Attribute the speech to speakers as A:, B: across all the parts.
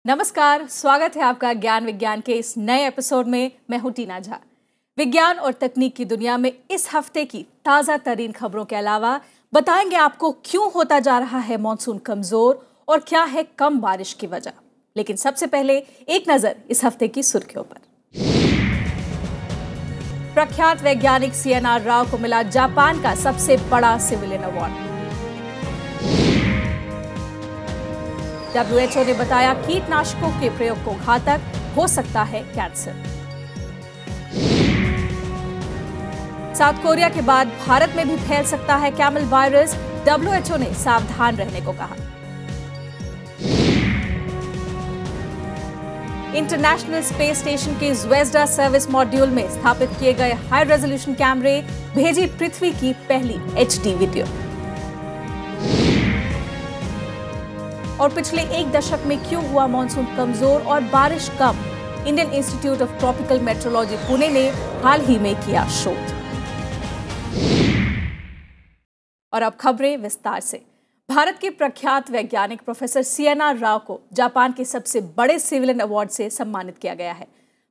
A: नमस्कार, स्वागत है आपका ज्ञान विज्ञान के इस नए एपिसोड में। मैं हूं टीना झा। विज्ञान और तकनीक की दुनिया में इस हफ्ते की ताजा तरीन खबरों के अलावा बताएंगे आपको क्यों होता जा रहा है मॉनसून कमजोर और क्या है कम बारिश की वजह। लेकिन सबसे पहले एक नजर इस हफ्ते की सुर्खियों पर। प्रख्यात वैज्ञानिक CNR राव को मिला जापान का सबसे बड़ा सिविलियन अवार्ड। WHO ने बताया कीटनाशकों के प्रयोग को घातक हो सकता है कैंसर। साउथ कोरिया के बाद भारत में भी फैल सकता है कैमल वायरस, WHO ने सावधान रहने को कहा। इंटरनेशनल स्पेस स्टेशन के ज़्वेज़्दा सर्विस मॉड्यूल में स्थापित किए गए हाई रेजोल्यूशन कैमरे भेजी पृथ्वी की पहली HD वीडियो। और पिछले एक दशक में क्यों हुआ मॉनसून कमजोर और बारिश कम, Indian Institute of Tropical Meteorology Pune ने हाल ही में किया शोध। और अब खबरें विस्तार से। भारत के प्रख्यात वैज्ञानिक प्रोफेसर CNR राव को जापान के सबसे बड़े सिविलियन अवार्ड से सम्मानित किया गया है।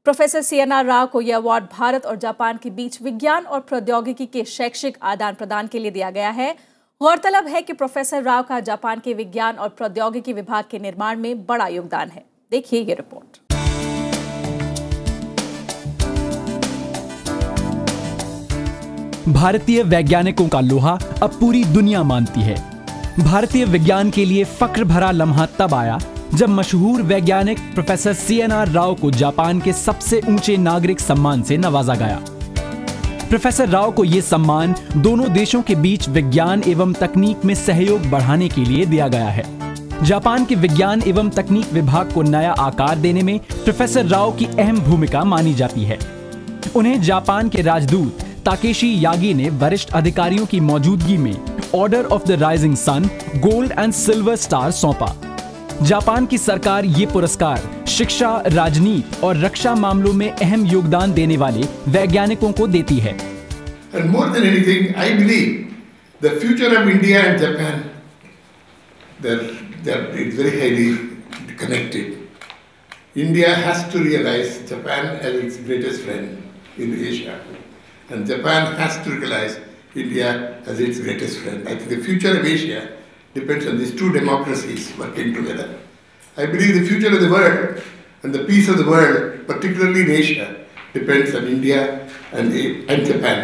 A: प्रोफेसर CNR राव को यह अवार्ड भारत और जापान के बीच विज्ञान और प्रौद्योगिकी के शैक्षिक आदान प्रदान के लिए दिया गया है। गौरतलब है कि प्रोफेसर राव का जापान के विज्ञान और प्रौद्योगिकी विभाग के निर्माण में बड़ा योगदान है। देखिए ये रिपोर्ट।
B: भारतीय वैज्ञानिकों का लोहा अब पूरी दुनिया मानती है। भारतीय विज्ञान के लिए फक्र भरा लम्हा तब आया जब मशहूर वैज्ञानिक प्रोफेसर CNR राव को जापान के सबसे ऊंचे नागरिक सम्मान से नवाजा गया। प्रोफेसर राव को यह सम्मान दोनों देशों के बीच विज्ञान एवं तकनीक में सहयोग बढ़ाने के लिए दिया गया है। जापान के विज्ञान एवं तकनीक विभाग को नया आकार देने में प्रोफेसर राव की अहम भूमिका मानी जाती है। उन्हें जापान के राजदूत ताकेशी यागी ने वरिष्ठ अधिकारियों की मौजूदगी में order of the rising sun, gold and silver star सौंपा। जापान की सरकार ये पुरस्कार शिक्षा, राजनीति और रक्षा मामलों में अहम योगदान देने वाले वैज्ञानिकों को देती है।
C: And more than anything, I believe the future of India and Japan, that it's very highly connected. India has to realize Japan as its greatest friend in Asia, and Japan has to realize India as its greatest friend. I think the future of Asia depends on these two democracies working together. I believe the future of the world and the peace of the world, particularly in Asia, depends on India and Japan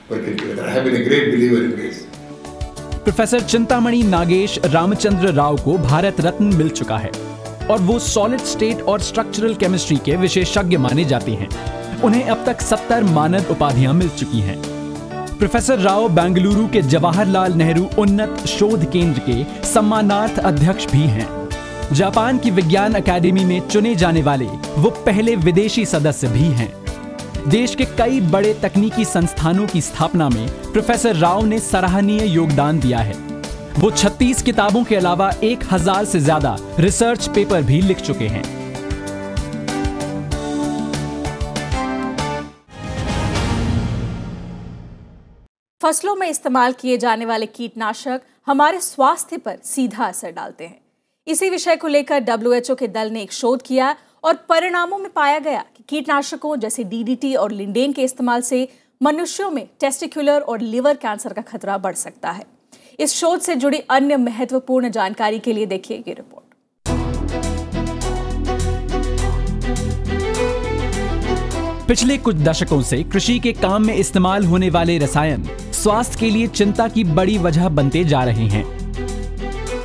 C: working together. I have been a great believer in this.
B: Professor Chintamani Nagesh Ramchandra Rao को भारत रत्न मिल चुका है और वो solid state और structural chemistry के विशेषज्ञ माने जाते हैं। उन्हें अब तक 70 मानद उपाधियां मिल चुकी हैं। प्रोफेसर राव बेंगलुरु के जवाहरलाल नेहरू उन्नत शोध केंद्र के सम्मानार्थ अध्यक्ष भी हैं। जापान की विज्ञान अकादमी में चुने जाने वाले वो पहले विदेशी सदस्य भी हैं। देश के कई बड़े तकनीकी संस्थानों की स्थापना में प्रोफेसर राव ने सराहनीय योगदान दिया है। वो 36 किताबों के अलावा 1000 से ज्यादा रिसर्च पेपर भी लिख चुके हैं।
A: फसलों में इस्तेमाल किए जाने वाले कीटनाशक हमारे स्वास्थ्य पर सीधा असर डालते हैं। इसी विषय को लेकर WHO के दल ने एक शोध किया और परिणामों में पाया गया कि कीटनाशकों जैसे DDT और लिंडेन के इस्तेमाल से मनुष्यों में टेस्टिकुलर और लिवर कैंसर का खतरा बढ़ सकता है। इस शोध से जुड़ी अन्य महत्वपूर्ण जानकारी के लिए देखिए ये रिपोर्ट।
B: पिछले कुछ दशकों से कृषि के काम में इस्तेमाल होने वाले रसायन स्वास्थ्य के लिए चिंता की बड़ी वजह बनते जा रहे हैं।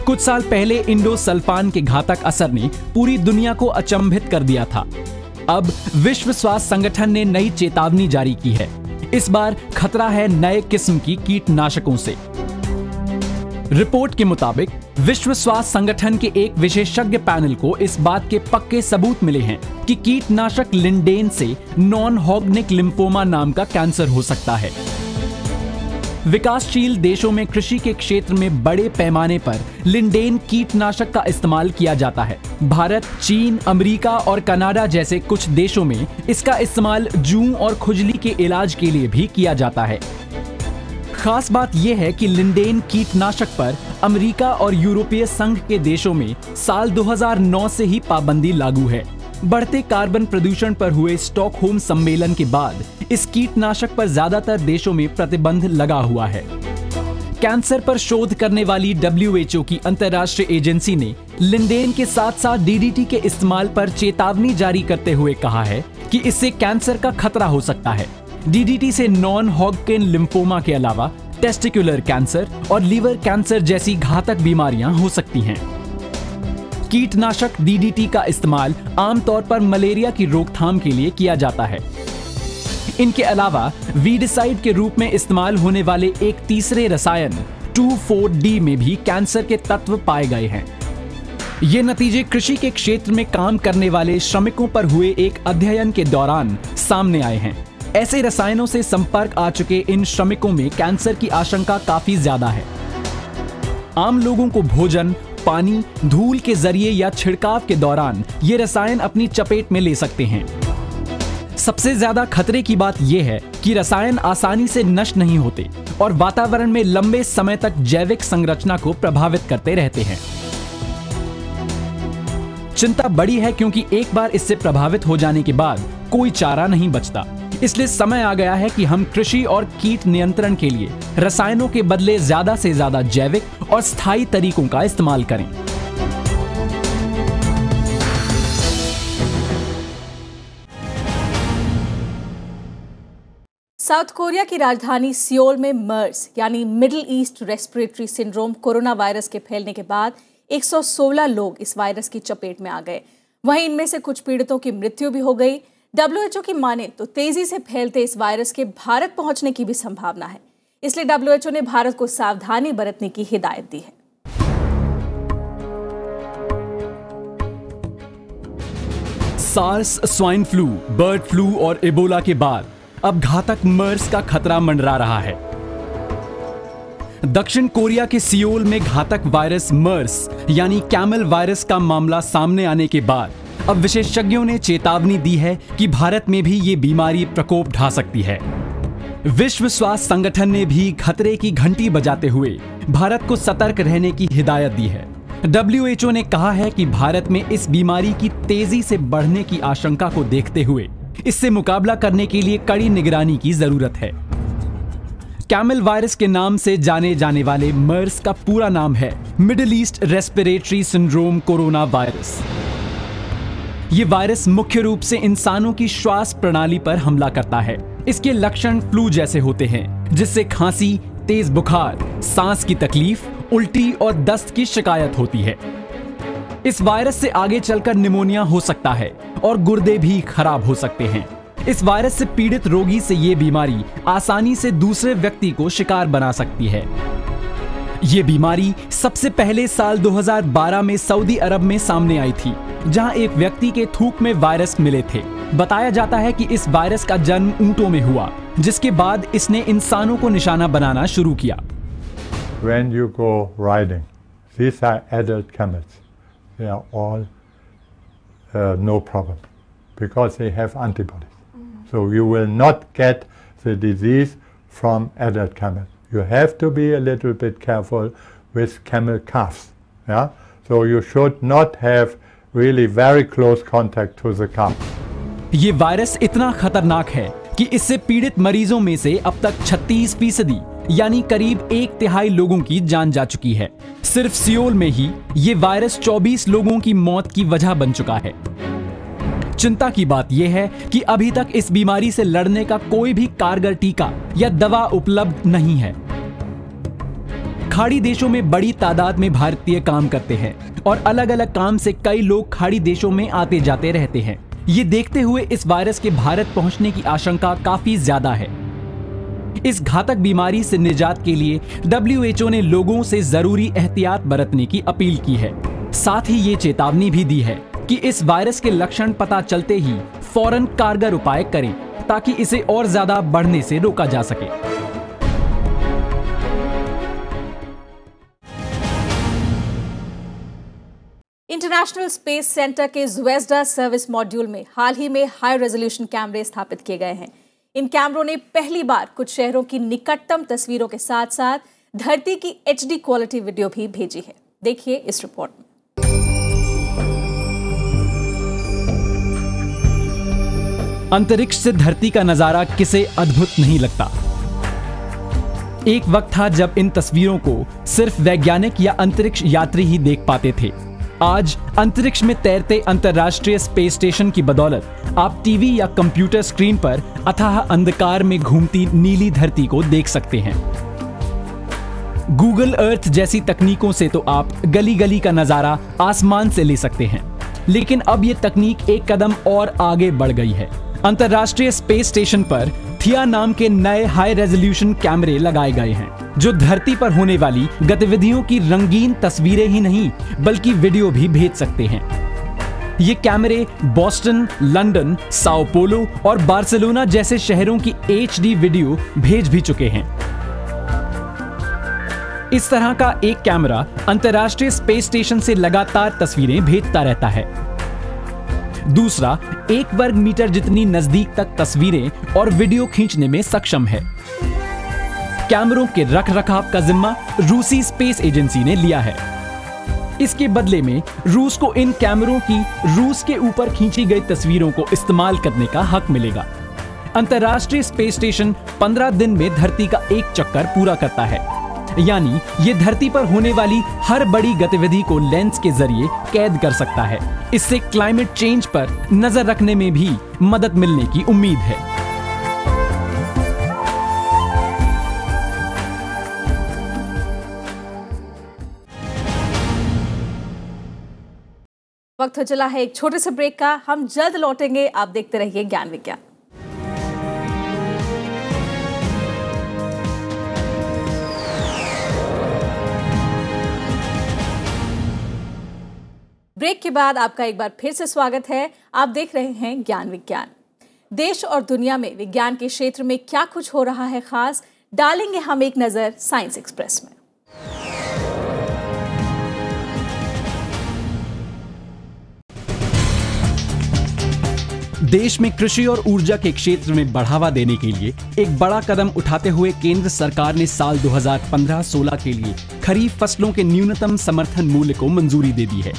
B: कुछ साल पहले इंडोसल्फान के घातक असर ने पूरी दुनिया को अचंभित कर दिया था। अब विश्व स्वास्थ्य संगठन ने नई चेतावनी जारी की है। इस बार खतरा है नए किस्म की कीटनाशकों से। रिपोर्ट के मुताबिक विश्व स्वास्थ्य संगठन के एक विशेषज्ञ पैनल को इस बात के पक्के सबूत मिले हैं कि कीटनाशक लिंडेन से नॉन हॉगनिक लिम्फोमा नाम का कैंसर हो सकता है। विकासशील देशों में कृषि के क्षेत्र में बड़े पैमाने पर लिंडेन कीटनाशक का इस्तेमाल किया जाता है। भारत, चीन, अमेरिका और कनाडा जैसे कुछ देशों में इसका इस्तेमाल जूं और खुजली के इलाज के लिए भी किया जाता है। खास बात यह है कि लिंडेन कीटनाशक पर अमेरिका और यूरोपीय संघ के देशों में साल 2009 से ही पाबंदी लागू है। बढ़ते कार्बन प्रदूषण पर हुए स्टॉकहोम सम्मेलन के बाद इस कीटनाशक पर ज्यादातर देशों में प्रतिबंध लगा हुआ है। कैंसर पर शोध करने वाली WHO की अंतर्राष्ट्रीय एजेंसी ने लिंडेन के साथ साथ DDT के इस्तेमाल पर चेतावनी जारी करते हुए कहा है कि इससे कैंसर का खतरा हो सकता है। DDT से नॉन हॉडकिन लिम्फोमा के अलावा टेस्टिकुलर कैंसर और लीवर कैंसर जैसी घातक बीमारियां हो सकती हैं। कीटनाशक DDT का इस्तेमाल आमतौर पर मलेरिया की रोकथाम के लिए किया जाता है। इनके अलावा वीडिसाइड के रूप में इस्तेमाल होने वाले एक तीसरे रसायन 2,4-D में भी कैंसर के तत्व पाए गए हैं। ये नतीजे कृषि के क्षेत्र में काम करने वाले श्रमिकों पर हुए एक अध्ययन के दौरान सामने आए हैं। ऐसे रसायनों से संपर्क आ चुके इन श्रमिकों में कैंसर की आशंका काफी ज्यादा है। आम लोगों को भोजन, पानी, धूल के जरिए या छिड़काव के दौरान ये रसायन अपनी चपेट में ले सकते हैं। सबसे ज्यादा खतरे की बात यह है कि रसायन आसानी से नष्ट नहीं होते और वातावरण में लंबे समय तक जैविक संरचना को प्रभावित करते रहते हैं। चिंता बड़ी है क्योंकि एक बार इससे प्रभावित हो जाने के बाद कोई चारा नहीं बचता। इसलिए समय आ गया है कि हम कृषि और कीट नियंत्रण के लिए रसायनों के बदले ज्यादा से ज्यादा जैविक और स्थायी तरीकों का इस्तेमाल करें।
A: साउथ कोरिया की राजधानी सियोल में मर्स यानी middle east respiratory syndrome corona virus के फैलने के बाद 116 लोग इस वायरस की चपेट में आ गए। वहीं इनमें से कुछ पीड़ितों की मृत्यु भी हो गई। WHO की माने तो तेजी से फैलते इस वायरस के भारत पहुंचने की भी संभावना है। इसलिए WHO ने भारत को सावधानी बरतने की हिदायत दी है।
B: SARS, swine flu, bird flu और इबोला के बाद अब घातक मर्स का खतरा मंडरा रहा है। दक्षिण कोरिया के सियोल में घातक वायरस मर्स यानी कैमल वायरस का मामला सामने आने के बाद अब विशेषज्ञों ने चेतावनी दी है कि भारत में भी ये बीमारी प्रकोप ढा सकती है। विश्व स्वास्थ्य संगठन ने भी खतरे की घंटी बजाते हुए भारत को सतर्क रहने की हिदायत दी है। WHO ने कहा है कि भारत में इस बीमारी की तेजी से बढ़ने की आशंका को देखते हुए इससे मुकाबला करने के लिए कड़ी निगरानी की जरूरत है। कैमल वायरस के नाम से जाने जाने वाले मर्स का पूरा नाम है middle east respiratory syndrome corona virus. ये वायरस मुख्य रूप से इंसानों की श्वास प्रणाली पर हमला करता है। इसके लक्षण फ्लू जैसे होते हैं, जिससे खांसी, तेज बुखार, सांस की तकलीफ, उल्टी और दस्त की शिकायत होती है। इस वायरस से आगे चलकर निमोनिया हो सकता है और गुर्दे भी खराब हो सकते हैं। इस वायरस से पीड़ित रोगी से ये बीमारी आसानी से दूसरे व्यक्ति को शिकार बना सकती है। ये बीमारी सबसे पहले साल 2012 में सऊदी अरब में सामने आई थी, जहां एक व्यक्ति के थूक में वायरस मिले थे। बताया जाता है कि इस वायरस का जन्म ऊंटों में हुआ, जिसके बाद इसने इंसानों को निशाना बनाना शुरू किया।
D: When you go riding, these are adult camels. They are all no problem because they have antibodies. So you will not get the disease from adult camel. You have to be a little bit careful with camel calves. Yeah? So you should not have really very close contact to the calf.
B: ये virus इतना खतरनाक है कि इससे पीड़ित मरीजों में से अब तक 36% यानी करीब 1/3 लोगों की जान जा चुकी है। सिर्फ सियोल में ही ये वायरस 24 लोगों की मौत की वजह बन चुका है। चिंता की बात यह है कि अभी तक इस बीमारी से लड़ने का कोई भी कारगर टीका या दवा उपलब्ध नहीं है। खाड़ी देशों में बड़ी तादाद में भारतीय काम करते हैं और अलग अलग काम से कई लोग खाड़ी देशों में आते जाते रहते हैं। ये देखते हुए इस वायरस के भारत पहुंचने की आशंका काफी ज्यादा है। इस घातक बीमारी से निजात के लिए WHO ने लोगों से जरूरी एहतियात बरतने की अपील की है। साथ ही ये चेतावनी भी दी है कि इस वायरस के लक्षण पता चलते ही फौरन कारगर उपाय करें ताकि इसे और ज्यादा बढ़ने से रोका जा सके।
A: इंटरनेशनल स्पेस सेंटर के ज़्वेज़दा सर्विस मॉड्यूल में हाल ही में हाई रेजोल्यूशन कैमरे स्थापित किए गए हैं। इन कैमरों ने पहली बार कुछ शहरों की निकटतम तस्वीरों के साथ साथ धरती की HD क्वालिटी वीडियो भी भेजी है। देखिए इस रिपोर्ट में।
B: अंतरिक्ष से धरती का नजारा किसे अद्भुत नहीं लगता। एक वक्त था जब इन तस्वीरों को सिर्फ वैज्ञानिक या अंतरिक्ष यात्री ही देख पाते थे। आज अंतरिक्ष में तैरते अंतर्राष्ट्रीय स्पेस स्टेशन की बदौलत आप टीवी या कंप्यूटर स्क्रीन पर अथाह अंधकार में घूमती नीली धरती को देख सकते हैं। गूगल अर्थ जैसी तकनीकों से तो आप गली गली का नजारा आसमान से ले सकते हैं, लेकिन अब यह तकनीक एक कदम और आगे बढ़ गई है। अंतर्राष्ट्रीय स्पेस स्टेशन पर थिया नाम के नए हाई रेजोल्यूशन कैमरे लगाए गए हैं, जो धरती पर होने वाली गतिविधियों की रंगीन तस्वीरें ही नहीं बल्कि वीडियो भी भेज सकते हैं। ये कैमरे बोस्टन, लंदन, साओ पोलो और बार्सिलोना जैसे शहरों की HD वीडियो भेज भी चुके हैं। इस तरह का एक कैमरा अंतर्राष्ट्रीय स्पेस स्टेशन से लगातार तस्वीरें भेजता रहता है। दूसरा 1 वर्ग मीटर जितनी नजदीक तक तस्वीरें और वीडियो खींचने में सक्षम है। कैमरों के रखरखाव का जिम्मा रूसी स्पेस एजेंसी ने लिया है। इसके बदले में रूस को इन कैमरों की रूस के ऊपर खींची गई तस्वीरों को इस्तेमाल करने का हक मिलेगा। अंतर्राष्ट्रीय स्पेस स्टेशन 15 दिन में धरती का एक चक्कर पूरा करता है, यानी ये धरती पर होने वाली हर बड़ी गतिविधि को लेंस के जरिए कैद कर सकता है। इससे क्लाइमेट चेंज पर नजर रखने में भी मदद मिलने की उम्मीद है।
A: वक्त हो चला है एक छोटे से ब्रेक का। हम जल्द लौटेंगे, आप देखते रहिए ज्ञान विज्ञान। ब्रेक के बाद आपका एक बार फिर से स्वागत है। आप देख रहे हैं ज्ञान विज्ञान। देश और दुनिया में विज्ञान के क्षेत्र में क्या कुछ हो रहा है खास, डालेंगे हम एक नजर साइंस एक्सप्रेस में।
B: देश में कृषि और ऊर्जा के क्षेत्र में बढ़ावा देने के लिए एक बड़ा कदम उठाते हुए केंद्र सरकार ने साल 2015-16 के लिए खरीफ फसलों के न्यूनतम समर्थन मूल्य को मंजूरी दे दी है।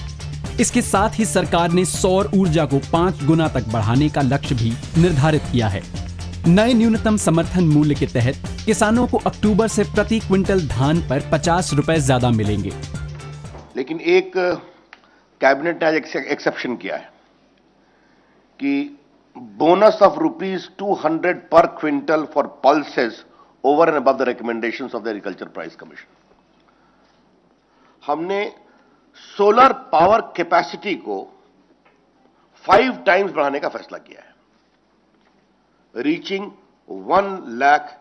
B: इसके साथ ही सरकार ने सौर ऊर्जा को 5 गुना तक बढ़ाने का लक्ष्य भी निर्धारित किया है। नए न्यूनतम समर्थन मूल्य के तहत किसानों को अक्टूबर से प्रति क्विंटल धान पर 50 रुपए ज्यादा मिलेंगे।
E: लेकिन एक कैबिनेट ने एक्सेप्शन किया है कि बोनस ऑफ ₹200 पर quintal for pulses over and above the recommendations of the agriculture price commission. हमने सोलर पावर कैपेसिटी को 5 टाइम्स बढ़ाने का फैसला किया है, रीचिंग 1 लाख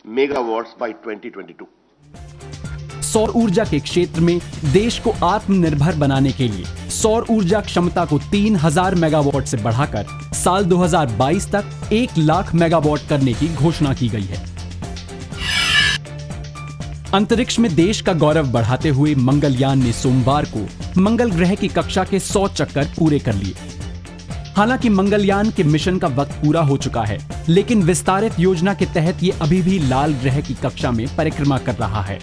E: मेगावाट्स बाय 2022।
B: सौर ऊर्जा के क्षेत्र में देश को आत्मनिर्भर बनाने के लिए सौर ऊर्जा क्षमता को 3000 मेगावाट से बढ़ाकर साल 2022 तक 1 लाख मेगावाट करने की घोषणा की गई है। अंतरिक्ष में देश का गौरव बढ़ाते हुए मंगलयान ने सोमवार को मंगल ग्रह की कक्षा के 100 चक्कर पूरे कर लिए। हालांकि मंगलयान के मिशन का वक्त पूरा हो चुका है, लेकिन विस्तारित योजना के तहत ये अभी भी लाल ग्रह की कक्षा में परिक्रमा कर रहा है।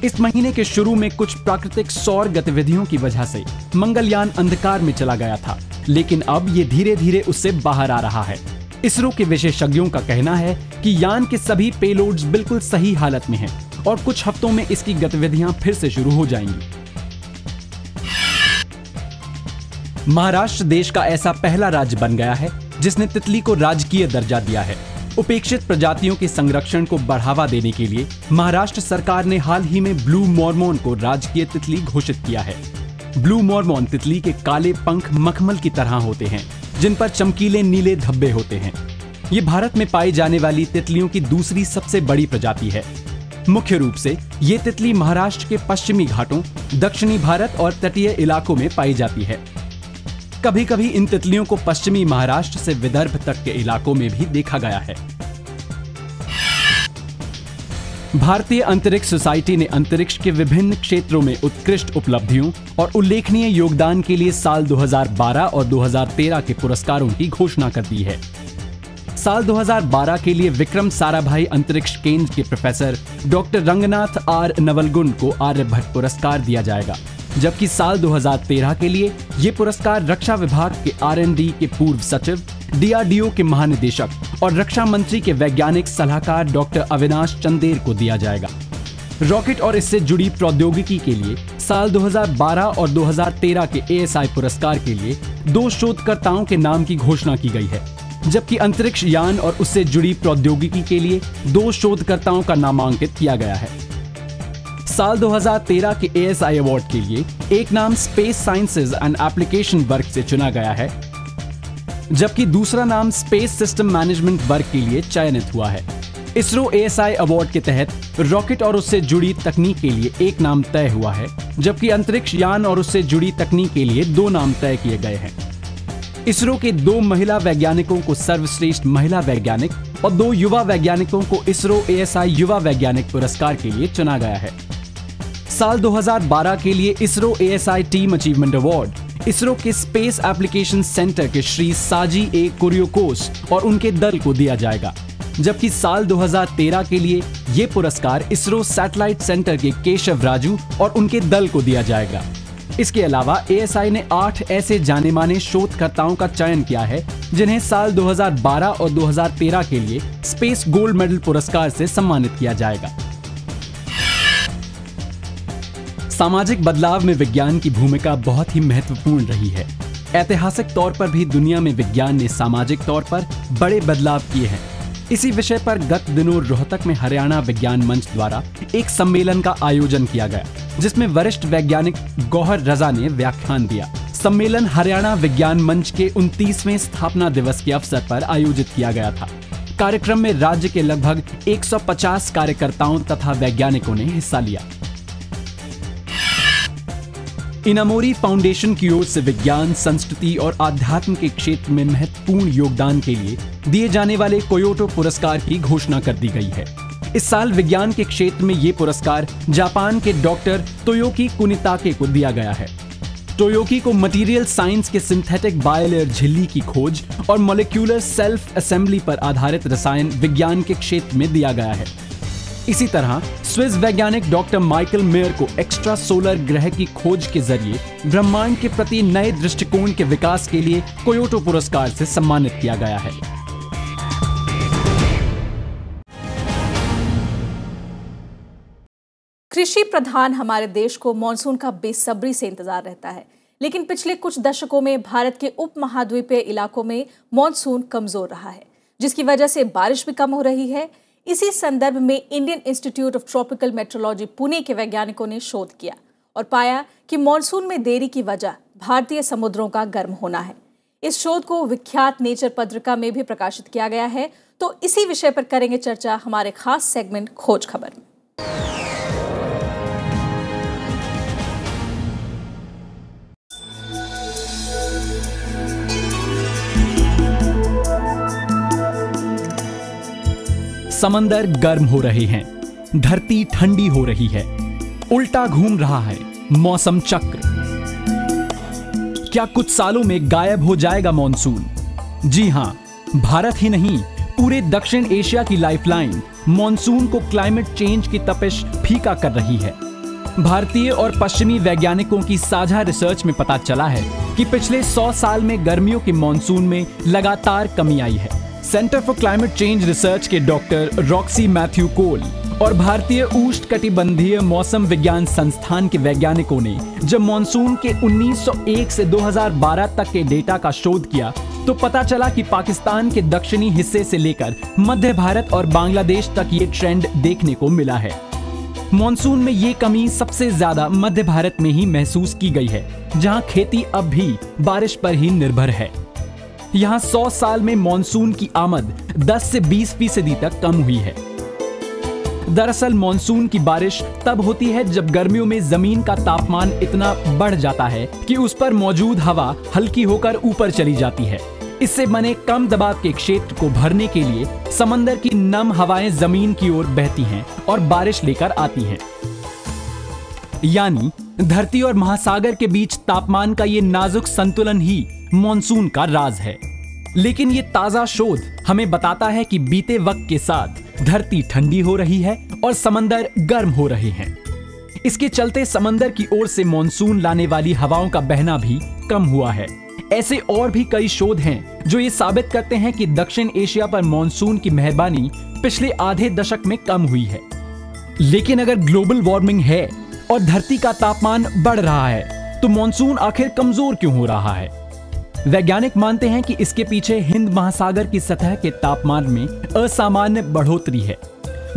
B: इस महीने के शुरू में कुछ प्राकृतिक सौर गतिविधियों की वजह से मंगलयान अंधकार में चला गया था, लेकिन अब ये धीरे धीरे उससे बाहर आ रहा है। इसरो के विशेषज्ञों का कहना है कि यान के सभी पेलोड्स बिल्कुल सही हालत में हैं और कुछ हफ्तों में इसकी गतिविधियां फिर से शुरू हो जाएंगी। महाराष्ट्र देश का ऐसा पहला राज्य बन गया है जिसने तितली को राजकीय दर्जा दिया है। उपेक्षित प्रजातियों के संरक्षण को बढ़ावा देने के लिए महाराष्ट्र सरकार ने हाल ही में ब्लू मॉर्मोन को राजकीय तितली घोषित किया है। ब्लू मॉर्मोन तितली के काले पंख मखमल की तरह होते हैं, जिन पर चमकीले नीले धब्बे होते हैं। ये भारत में पाई जाने वाली तितलियों की दूसरी सबसे बड़ी प्रजाति है। मुख्य रूप से ये तितली महाराष्ट्र के पश्चिमी घाटों, दक्षिणी भारत और तटीय इलाकों में पाई जाती है। कभी कभी इन तितलियों को पश्चिमी महाराष्ट्र से विदर्भ तक के इलाकों में भी देखा गया है। भारतीय अंतरिक्ष सोसाइटी ने अंतरिक्ष के विभिन्न क्षेत्रों में उत्कृष्ट उपलब्धियों और उल्लेखनीय योगदान के लिए साल 2012 और 2013 के पुरस्कारों की घोषणा कर दी है। साल 2012 के लिए विक्रम साराभाई अंतरिक्ष केंद्र के प्रोफेसर डॉक्टर रंगनाथ आर नवलगुन को आर्यभट्ट पुरस्कार दिया जाएगा, जबकि साल 2013 के लिए ये पुरस्कार रक्षा विभाग के R&D के पूर्व सचिव, DRDO के महानिदेशक और रक्षा मंत्री के वैज्ञानिक सलाहकार डॉक्टर अविनाश चंदेर को दिया जाएगा। रॉकेट और इससे जुड़ी प्रौद्योगिकी के लिए साल 2012 और 2013 के ASI पुरस्कार के लिए 2 शोधकर्ताओं के नाम की घोषणा की गई है, जबकि अंतरिक्ष यान और उससे जुड़ी प्रौद्योगिकी के लिए 2 शोधकर्ताओं का नामांकित किया गया है। साल 2013 के ASI अवार्ड के लिए एक नाम स्पेस साइंसेज एंड एप्लीकेशन वर्ग से चुना गया है, जबकि दूसरा नाम स्पेस सिस्टम मैनेजमेंट वर्ग के लिए चयनित हुआ है। इसरो ASI अवार्ड के तहत रॉकेट और उससे जुड़ी तकनीक के लिए एक नाम तय हुआ है, जबकि अंतरिक्ष यान और उससे जुड़ी तकनीक के लिए 2 नाम तय किए गए हैं। इसरो के 2 महिला वैज्ञानिकों को सर्वश्रेष्ठ महिला वैज्ञानिक और 2 युवा वैज्ञानिकों को इसरो ASI युवा वैज्ञानिक पुरस्कार के लिए चुना गया है। साल 2012 के लिए ISRO ASI team achievement award ISRO के स्पेस एप्लीकेशन सेंटर के श्री साजी ए कुरियोकोस और उनके दल को दिया जाएगा, जबकि साल 2013 के लिए ये पुरस्कार इसरो सैटेलाइट सेंटर के केशव राजू और उनके दल को दिया जाएगा। इसके अलावा ASI ने 8 ऐसे जाने माने शोधकर्ताओं का चयन किया है जिन्हें साल 2012 और 2013 के लिए स्पेस गोल्ड मेडल पुरस्कार से सम्मानित किया जाएगा। सामाजिक बदलाव में विज्ञान की भूमिका बहुत ही महत्वपूर्ण रही है। ऐतिहासिक तौर पर भी दुनिया में विज्ञान ने सामाजिक तौर पर बड़े बदलाव किए हैं। इसी विषय पर गत दिनों रोहतक में हरियाणा विज्ञान मंच द्वारा एक सम्मेलन का आयोजन किया गया, जिसमें वरिष्ठ वैज्ञानिक गौहर रजा ने व्याख्यान दिया। सम्मेलन हरियाणा विज्ञान मंच के 29वें स्थापना दिवस के अवसर पर आयोजित किया गया था। कार्यक्रम में राज्य के लगभग 150 कार्यकर्ताओं तथा वैज्ञानिकों ने हिस्सा लिया। इनामोरी फाउंडेशन की ओर से विज्ञान, संस्कृति और आध्यात्म के क्षेत्र में महत्वपूर्ण योगदान के लिए दिए जाने वाले कोयोटो पुरस्कार की घोषणा कर दी गई है। इस साल विज्ञान के क्षेत्र में ये पुरस्कार जापान के डॉक्टर तोयोकी कुनिताके को दिया गया है। तोयोकी को मटेरियल साइंस के सिंथेटिक बायोलेयर झिल्ली की खोज और मॉलिक्यूलर सेल्फ असेंबली पर आधारित रसायन विज्ञान के क्षेत्र में दिया गया है। इसी तरह स्विस वैज्ञानिक डॉक्टर माइकल मेयर को एक्स्ट्रा सोलर ग्रह की खोज के जरिए ब्रह्मांड के प्रति नए दृष्टिकोण के विकास के लिए कोयोटो पुरस्कार से सम्मानित किया गया है।
A: कृषि प्रधान हमारे देश को मानसून का बेसब्री से इंतजार रहता है, लेकिन पिछले कुछ दशकों में भारत के उपमहाद्वीपीय इलाकों में मानसून कमजोर रहा है, जिसकी वजह से बारिश भी कम हो रही है। इसी संदर्भ में Indian Institute of Tropical Meteorology Pune के वैज्ञानिकों ने शोध किया और पाया कि मानसून में देरी की वजह भारतीय समुद्रों का गर्म होना है। इस शोध को विख्यात नेचर पत्रिका में भी प्रकाशित किया गया है। तो इसी विषय पर करेंगे चर्चा हमारे खास सेगमेंट खोज खबर में।
B: समंदर गर्म हो रहे हैं, धरती ठंडी हो रही है, उल्टा घूम रहा है मौसम चक्र। क्या कुछ सालों में गायब हो जाएगा मॉनसून? जी हां, भारत ही नहीं पूरे दक्षिण एशिया की लाइफलाइन मॉनसून को क्लाइमेट चेंज की तपिश फीका कर रही है। भारतीय और पश्चिमी वैज्ञानिकों की साझा रिसर्च में पता चला है कि पिछले 100 साल में गर्मियों के मॉनसून में लगातार कमी आई है। Centre for climate change research के डॉक्टर रॉक्सी मैथ्यू कोल और भारतीय उष्णकटिबंधीय मौसम विज्ञान संस्थान के वैज्ञानिकों ने जब मॉनसून के 1901 से 2012 तक के डेटा का शोध किया तो पता चला कि पाकिस्तान के दक्षिणी हिस्से से लेकर मध्य भारत और बांग्लादेश तक ये ट्रेंड देखने को मिला है। मॉनसून में ये कमी सबसे ज्यादा मध्य भारत में ही महसूस की गई है, जहां खेती अब भी बारिश पर ही निर्भर है। यहाँ 100 साल में मॉनसून की आमद 10 से 20% तक कम हुई है। दरअसल मॉनसून की बारिश तब होती है जब गर्मियों में जमीन का तापमान इतना बढ़ जाता है कि उस पर मौजूद हवा हल्की होकर ऊपर चली जाती है। इससे बने कम दबाव के क्षेत्र को भरने के लिए समंदर की नम हवाएं जमीन की ओर बहती हैं और बारिश लेकर आती हैं। यानी धरती और महासागर के बीच तापमान का ये नाजुक संतुलन ही मॉनसून का राज है। लेकिन ये ताजा शोध हमें बताता है कि बीते वक्त के साथ धरती ठंडी हो रही है और समंदर गर्म हो रहे हैं। इसके चलते समंदर की ओर से मॉनसून लाने वाली हवाओं का बहना भी कम हुआ है। ऐसे और भी कई शोध हैं जो ये साबित करते हैं कि दक्षिण एशिया पर मॉनसून की मेहरबानी पिछले आधे दशक में कम हुई है। लेकिन अगर ग्लोबल वार्मिंग है और धरती का तापमान बढ़ रहा है तो मॉनसून आखिर कमजोर क्यों हो रहा है? वैज्ञानिक मानते हैं कि इसके पीछे हिंद महासागर की सतह के तापमान में असामान्य बढ़ोतरी है।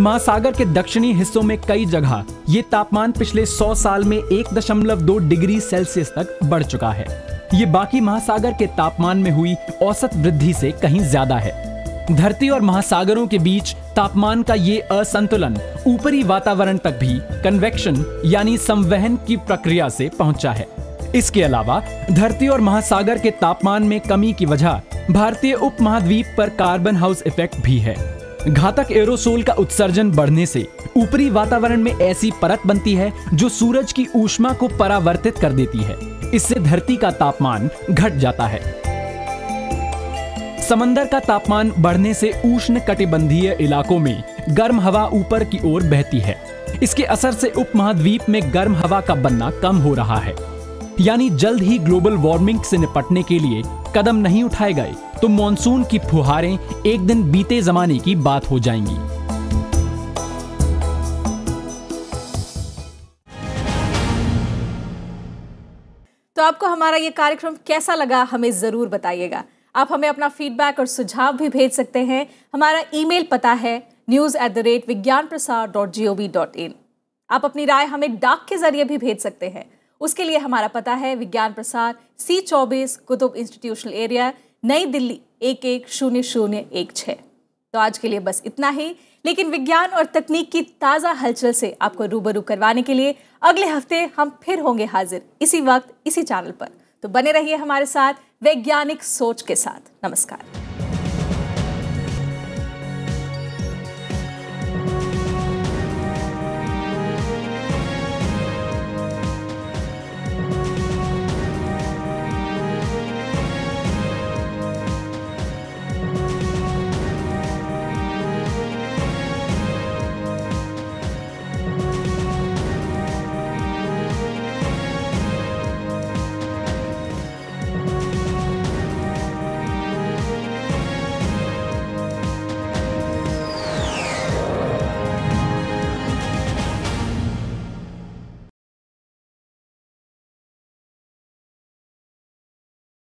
B: महासागर के दक्षिणी हिस्सों में कई जगह ये तापमान पिछले 100 साल में 1.2 डिग्री सेल्सियस तक बढ़ चुका है। ये बाकी महासागर के तापमान में हुई औसत वृद्धि से कहीं ज्यादा है। धरती और महासागरों के बीच तापमान का ये असंतुलन ऊपरी वातावरण तक भी कन्वेक्शन यानी संवहन की प्रक्रिया से पहुंचा है। इसके अलावा धरती और महासागर के तापमान में कमी की वजह भारतीय उपमहाद्वीप पर कार्बन हाउस इफेक्ट भी है। घातक एरोसोल का उत्सर्जन बढ़ने से ऊपरी वातावरण में ऐसी परत बनती है जो सूरज की ऊष्मा को परावर्तित कर देती है। इससे धरती का तापमान घट जाता है। समंदर का तापमान बढ़ने से उष्ण कटिबंधीय इलाकों में गर्म हवा ऊपर की ओर बहती है। इसके असर से उपमहाद्वीप में गर्म हवा का बनना कम हो रहा है। यानी जल्द ही ग्लोबल वार्मिंग से निपटने के लिए कदम नहीं उठाए गए तो मॉनसून की फुहारें एक दिन बीते जमाने की बात हो जाएंगी।
A: तो आपको हमारा ये कार्यक्रम कैसा लगा हमें जरूर बताइएगा। आप हमें अपना फीडबैक और सुझाव भी भेज सकते हैं। हमारा ईमेल पता है news@vigyanprasar.gov.in। आप अपनी राय हमें डाक के जरिए भी भेज सकते हैं। उसके लिए हमारा पता है विज्ञान प्रसार, C24 कुतुब इंस्टीट्यूशनल एरिया, नई दिल्ली 110016। तो आज के लिए बस इतना ही, लेकिन विज्ञान और तकनीक की ताज़ा हलचल से आपको रूबरू करवाने के लिए अगले हफ्ते हम फिर होंगे हाजिर, इसी वक्त इसी चैनल पर। तो बने रहिए हमारे साथ वैज्ञानिक सोच के साथ। नमस्कार।